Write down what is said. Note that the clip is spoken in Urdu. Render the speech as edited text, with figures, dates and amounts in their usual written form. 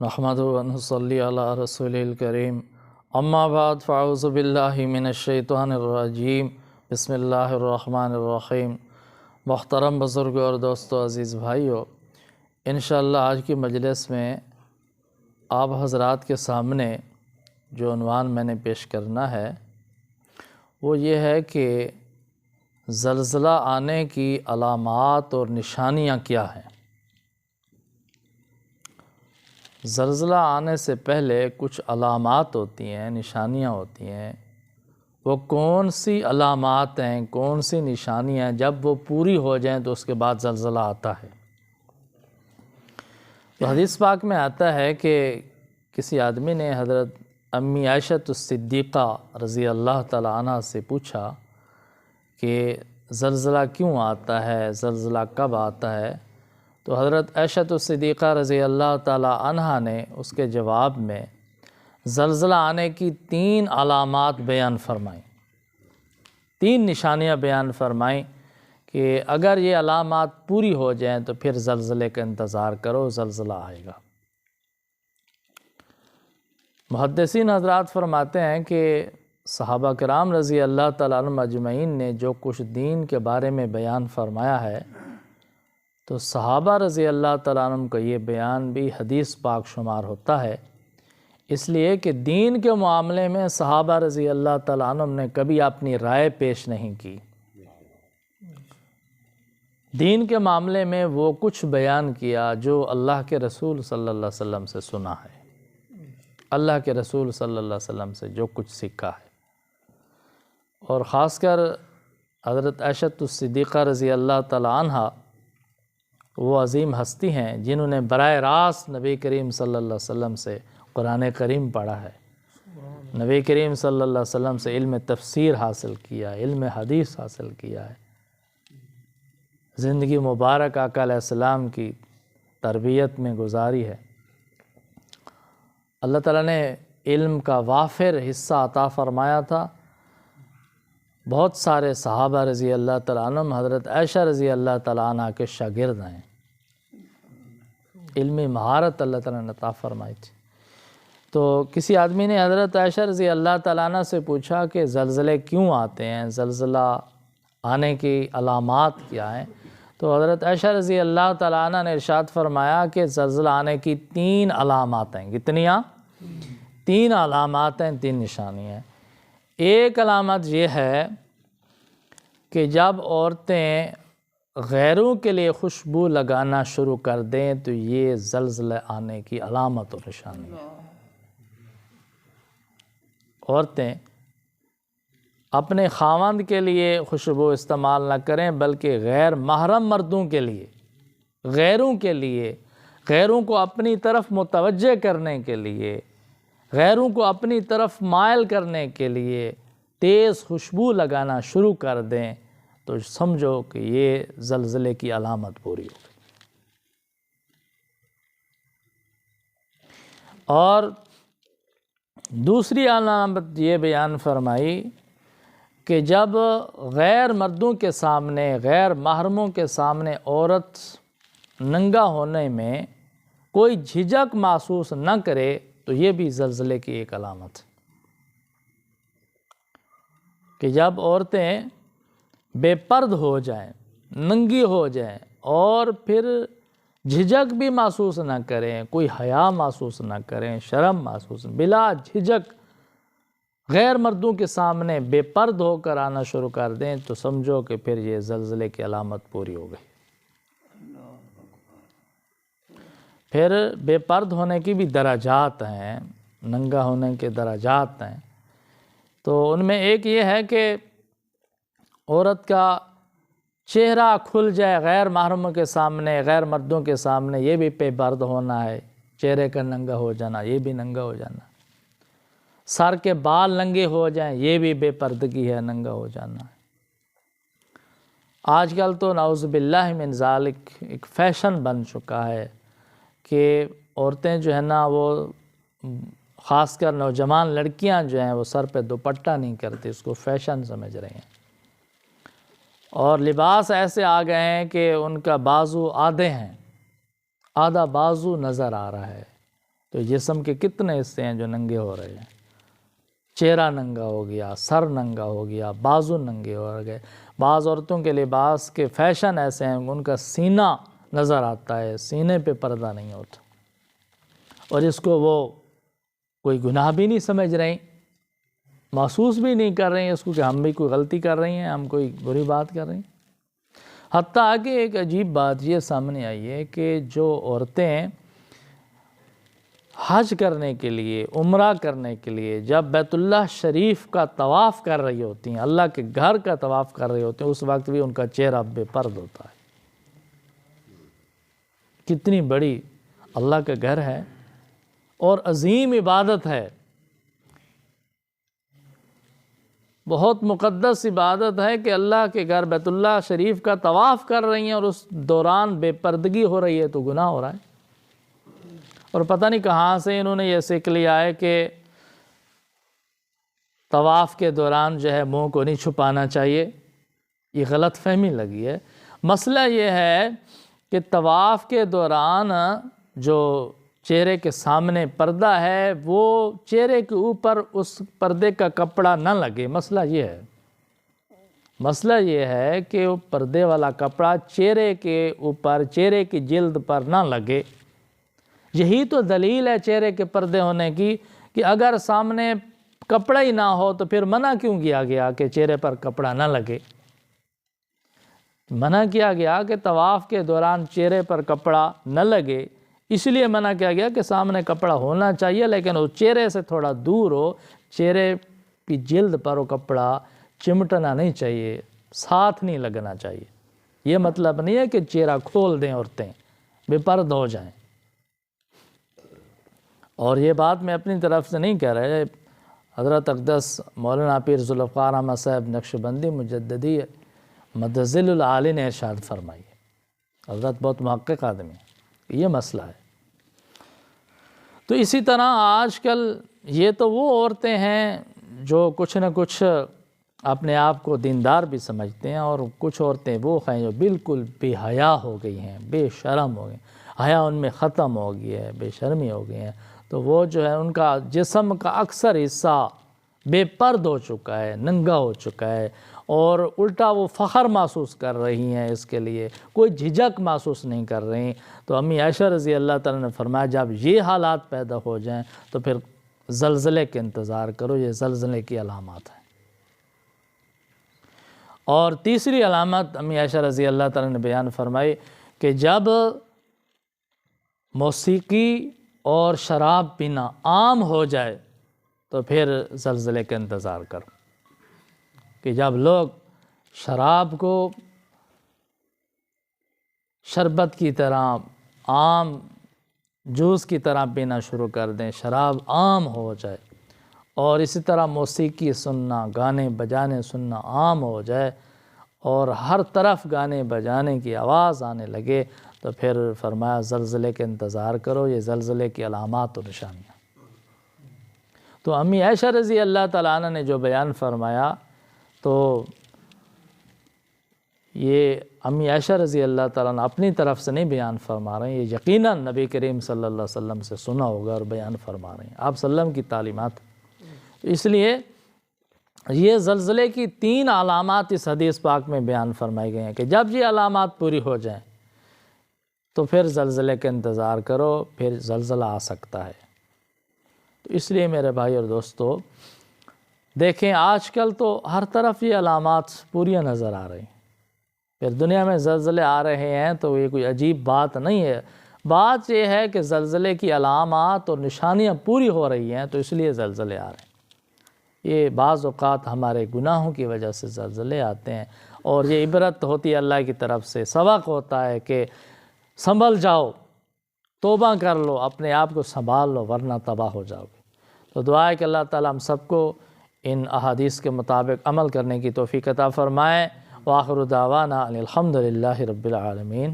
نحمدہ و نصلی علی رسول الکریم اما بعد فاعوذ باللہ من الشیطان الرجیم بسم اللہ الرحمن الرحیم۔ محترم بزرگ اور دوستو عزیز بھائیو، انشاءاللہ آج کی مجلس میں آپ حضرات کے سامنے جو عنوان میں نے پیش کرنا ہے وہ یہ ہے کہ زلزلہ آنے کی علامات اور نشانیاں کیا ہیں۔ زلزلہ آنے سے پہلے کچھ علامات ہوتی ہیں، نشانیاں ہوتی ہیں۔ وہ کون سی علامات ہیں، کون سی نشانیاں ہیں، جب وہ پوری ہو جائیں تو اس کے بعد زلزلہ آتا ہے۔ تو حدیث پاک میں آتا ہے کہ کسی آدمی نے حضرت امی عائشہ الصدیقہ رضی اللہ تعالی عنہ سے پوچھا کہ زلزلہ کیوں آتا ہے، زلزلہ کب آتا ہے؟ تو حضرت عائشہ الصدیقہ رضی اللہ تعالی عنہ نے اس کے جواب میں زلزلہ آنے کی 3 علامات بیان فرمائیں، 3 نشانیاں بیان فرمائیں کہ اگر یہ علامات پوری ہو جائیں تو پھر زلزلے کا انتظار کرو، زلزلہ آئے گا۔ محدثین حضرات فرماتے ہیں کہ صحابہ کرام رضی اللہ تعالیٰ عنہم اجمعین نے جو کچھ دین کے بارے میں بیان فرمایا ہے تو صحابہ رضی اللہ تعالیٰ عنہم کا یہ بیان بھی حدیث پاک شمار ہوتا ہے، اس لیے کہ دین کے معاملے میں صحابہ رضی اللہ تعالیٰ عنہم نے کبھی اپنی رائے پیش نہیں کی۔ دین کے معاملے میں وہ کچھ بیان کیا جو اللہ کے رسول صلی اللہ علیہ وسلم سے سنا ہے، اللہ کے رسول صلی اللہ علیہ وسلم سے جو کچھ سیکھا ہے۔ اور خاص کر حضرت عائشہ الصدیقہ رضی اللہ تعالیٰ عنہ وہ عظیم ہستی ہیں جنہوں نے براہ راست نبی کریم صلی اللہ علیہ وسلم سے قرآن کریم پڑھا ہے، نبی کریم صلی اللہ علیہ وسلم سے علم تفسیر حاصل کیا، علم حدیث حاصل کیا ہے، زندگی مبارک آقا علیہ السلام کی تربیت میں گزاری ہے۔ اللہ تعالیٰ نے علم کا وافر حصہ عطا فرمایا تھا۔ بہت سارے صحابہ رضی اللہ تعالیٰ عنہم حضرت عائشہ رضی اللہ تعالیٰ عنہ کے شاگرد ہیں، علمی مہارت اللہ تعالیٰ نے عطا فرمائی تھی۔ تو کسی آدمی نے حضرت عائشہ رضی اللہ تعالیٰ عنہ سے پوچھا کہ زلزلے کیوں آتے ہیں، زلزلہ آنے کی علامات کیا ہیں؟ تو حضرت عائشہ رضی اللہ تعالیٰ عنہ نے ارشاد فرمایا کہ زلزلہ آنے کی 3 علامات ہیں۔ کتنیاں؟ 3 علامات ہیں، 3 نشانیاں ہیں۔ ایک علامت یہ ہے کہ جب عورتیں غیروں کے لیے خوشبو لگانا شروع کر دیں تو یہ زلزلہ آنے کی علامت اور نشانی ہے۔ عورتیں اپنے خاوند کے لیے خوشبو استعمال نہ کریں بلکہ غیر محرم مردوں کے لیے، غیروں کے لیے، غیروں کو اپنی طرف متوجہ کرنے کے لیے، غیروں کو اپنی طرف مائل کرنے کے لیے تیز خوشبو لگانا شروع کر دیں تو سمجھو کہ یہ زلزلے کی علامت پوری ہو گئی۔ اور دوسری علامت یہ بیان فرمائی کہ جب غیر مردوں کے سامنے، غیر محرموں کے سامنے عورت ننگا ہونے میں کوئی جھجک محسوس نہ کرے تو یہ بھی زلزلے کی ایک علامت ہے کہ جب عورتیں بے پرد ہو جائیں، ننگی ہو جائیں اور پھر جھجک بھی محسوس نہ کریں، کوئی حیا محسوس نہ کریں، شرم محسوس بلا جھجک غیر مردوں کے سامنے بے پرد ہو کر آنا شروع کر دیں تو سمجھو کہ پھر یہ زلزلے کی علامت پوری ہو گئی۔ پھر بے پرد ہونے کی بھی درجات ہیں، ننگا ہونے کے درجات ہیں۔ تو ان میں ایک یہ ہے کہ عورت کا چہرہ کھل جائے غیر محرموں کے سامنے، غیر مردوں کے سامنے، یہ بھی بے پرد ہونا ہے، چہرے کا ننگا ہو جانا، یہ بھی ننگا ہو جانا، سر کے بال ننگے ہو جائیں، یہ بھی بے پردگی ہے، ننگا ہو جانا ہے۔ آج کل تو نعوذ باللہ من ذالک ایک فیشن بن چکا ہے کہ عورتیں جو ہے نا وہ خاص کر نوجوان لڑکیاں جو ہیں وہ سر پہ دوپٹہ نہیں کرتی، اس کو فیشن سمجھ رہے ہیں، اور لباس ایسے آ گئے ہیں کہ ان کا بازو آدھے ہیں، آدھا بازو نظر آ رہا ہے، تو جسم کے کتنے حصے ہیں جو ننگے ہو رہے ہیں؟ چہرہ ننگا ہو گیا، سر ننگا ہو گیا، بازو ننگے ہو گئے۔ بعض عورتوں کے لباس کے فیشن ایسے ہیں، ان کا سینہ نظر آتا ہے، سینے پہ پردہ نہیں ہوتا، اور اس کو وہ کوئی گناہ بھی نہیں سمجھ رہے، محسوس بھی نہیں کر رہے ہیں اس کو کہ ہم بھی کوئی غلطی کر رہی ہیں، ہم کوئی بری بات کر رہے ہیں۔ حتیٰ کہ ایک عجیب بات یہ سامنے آئی ہے کہ جو عورتیں حج کرنے کے لیے، عمرہ کرنے کے لیے جب بیت اللہ شریف کا طواف کر رہی ہوتی ہیں، اللہ کے گھر کا طواف کر رہی ہوتی ہیں، اس وقت بھی ان کا چہرہ بے پرد ہوتا ہے۔ کتنی بڑی اللہ کا گھر ہے اور عظیم عبادت ہے، بہت مقدس عبادت ہے کہ اللہ کے گھر بیت اللہ شریف کا طواف کر رہی ہیں اور اس دوران بے پردگی ہو رہی ہے تو گناہ ہو رہا ہے۔ اور پتہ نہیں کہاں سے انہوں نے یہ سیکھ لیا ہے کہ طواف کے دوران جو ہے منہ کو نہیں چھپانا چاہیے، یہ غلط فہمی لگی ہے۔ مسئلہ یہ ہے کہ طواف کے دوران جو چہرے کے سامنے پردہ ہے وہ چہرے کے اوپر اس پردے کا کپڑا نہ لگے، مسئلہ یہ ہے۔ مسئلہ یہ ہے کہ وہ پردے والا کپڑا چہرے کے اوپر، چہرے کی جلد پر نہ لگے۔ یہی تو دلیل ہے چہرے کے پردے ہونے کی کہ اگر سامنے کپڑا ہی نہ ہو تو پھر منع کیوں کیا گیا کہ چہرے پر کپڑا نہ لگے؟ منع کیا گیا کہ طواف کے دوران چہرے پر کپڑا نہ لگے، اس لیے منع کیا گیا کہ سامنے کپڑا ہونا چاہیے لیکن وہ چہرے سے تھوڑا دور ہو، چہرے کی جلد پر وہ کپڑا چمٹنا نہیں چاہیے، ساتھ نہیں لگنا چاہیے۔ یہ مطلب نہیں ہے کہ چہرہ کھول دیں عورتیں، بے پرد ہو جائیں۔ اور یہ بات میں اپنی طرف سے نہیں کہہ رہے، حضرت اقدس مولانا پیر ذوالفقار احمد صاحب نقشبندی مجددی مدظل العالی نے ارشاد فرمائی ہے، حضرت بہت محقق آدمی ہے، یہ مسئلہ ہے۔ تو اسی طرح آج کل یہ تو وہ عورتیں ہیں جو کچھ نہ کچھ اپنے آپ کو دیندار بھی سمجھتے ہیں، اور کچھ عورتیں وہ ہیں جو بالکل بے حیا ہو گئی ہیں، بے شرم ہو گئی، حیا ان میں ختم ہو گئی ہے، بے شرمی ہو گئی ہیں، تو وہ جو ہے ان کا جسم کا اکثر حصہ بے پرد ہو چکا ہے، ننگا ہو چکا ہے، اور الٹا وہ فخر محسوس کر رہی ہیں، اس کے لیے کوئی جھجک محسوس نہیں کر رہی۔ تو امی عائشہ رضی اللہ تعالیٰ نے فرمایا جب یہ حالات پیدا ہو جائیں تو پھر زلزلے کے انتظار کرو، یہ زلزلے کی علامات ہیں۔ اور تیسری علامت امی عائشہ رضی اللہ تعالیٰ نے بیان فرمائی کہ جب موسیقی اور شراب پینا عام ہو جائے تو پھر زلزلے کا انتظار کرو، کہ جب لوگ شراب کو شربت کی طرح، عام جوس کی طرح پینا شروع کر دیں، شراب عام ہو جائے، اور اسی طرح موسیقی سننا، گانے بجانے سننا عام ہو جائے، اور ہر طرف گانے بجانے کی آواز آنے لگے، تو پھر فرمایا زلزلے کے انتظار کرو، یہ زلزلے کی علامات و نشانیاں۔ تو امی عائشہ رضی اللہ تعالیٰ عنہ نے جو بیان فرمایا، تو یہ امی عائشہ رضی اللہ تعالیٰ عنہ اپنی طرف سے نہیں بیان فرما رہے ہیں، یہ یقیناً نبی کریم صلی اللہ علیہ وسلم سے سنا ہوگا اور بیان فرما رہے ہیں، آپ صلی اللہ علیہ وسلم کی تعلیمات۔ اس لیے یہ زلزلے کی 3 علامات اس حدیث پاک میں بیان فرمائی گئی ہیں کہ جب یہ علامات پوری ہو جائیں تو پھر زلزلے کا انتظار کرو، پھر زلزلہ آ سکتا ہے۔ تو اس لیے میرے بھائی اور دوستو، دیکھیں آج کل تو ہر طرف یہ علامات پوری نظر آ رہی ہیں، پھر دنیا میں زلزلے آ رہے ہیں تو یہ کوئی عجیب بات نہیں ہے۔ بات یہ ہے کہ زلزلے کی علامات اور نشانیاں پوری ہو رہی ہیں تو اس لیے زلزلے آ رہے ہیں۔ یہ بعض اوقات ہمارے گناہوں کی وجہ سے زلزلے آتے ہیں، اور یہ عبرت ہوتی ہے اللہ کی طرف سے، سبق ہوتا ہے کہ سنبھل جاؤ، توبہ کر لو، اپنے آپ کو سنبھال لو ورنہ تباہ ہو جاؤ گے۔ تو دعا ہے کہ اللہ تعالیٰ ہم سب کو ان احادیث کے مطابق عمل کرنے کی توفیق عطا فرمائے۔ وآخر دعوانا ان الحمد للہ رب العالمین۔